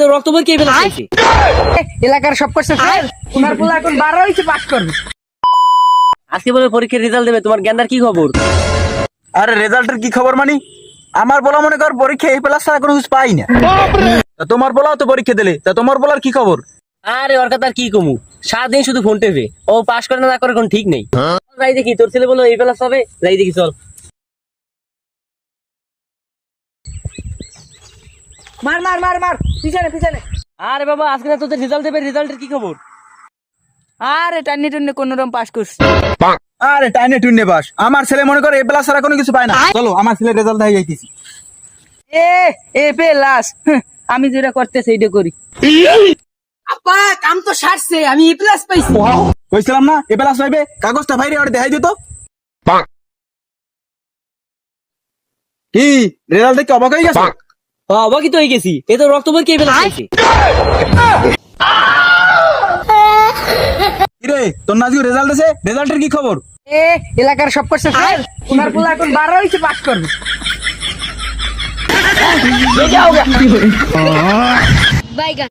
তো রক্ত বই কে ফেলাইছে? এলাকার সব করছে ফেল। তোমার পোলা এখন 12 হইছে, পাস করবে। আজকে বলে পরীক্ষার রেজাল্ট দেবে, তোমার জ্ঞানদার কি খবর? আরে রেজাল্টের কি খবর মানে? আমার বলা মনে কর পরীক্ষা এই প্লাস ছাড়া কোনো কিছু পাই না। তা তোমার বলাও তো পরীক্ষা দিলে, তা তোমার বলার কি খবর? আরে ওর কথা আর কি কমু, সারাদিন শুধু ফোন টেপে। ও পাস করে না করে কোন ঠিক নেই। যাই দেখি, তোর ছেলে বলো এই প্লাস হবে, যাই দেখি চল। মার মার মার মার, পিছনে পিছনে। আরে বাবা, আজকে না তোদের রেজাল্ট দেবে, রেজাল্টের কি খবর? আরে টান্নি টুন্নি কোনরকম পাস করছে। আরে টাইনে টুইনে বাস, আমার ছেলে মনে করে এ প্লাস ছাড়া কোনো কিছু পায় না। চলো আমার ছেলের রেজাল্ট দেখাই যাইতেছি। এ এ পে লাস, আমি যেটা করতে সেইটা করি। আপা কাম তো সারছে, আমি এ প্লাস পাইছি। কইছিলাম না এ প্লাস পাইবে, কাগজটা বাইরে আর দেখাই দিত। কি রেজাল্ট দেখে অবাক হয়ে গেছে? অবাকিত হয়ে গেছি, এ তো রক্ত বই কে ফেলাইছে? কিরে তোর নাজিও রেজাল্ট আছে, রেজাল্টের কি খবর? এ এলাকার সব করছে ফেল। তোমার পোলা এখন 12 হইছে, পাস করবে। বাইগান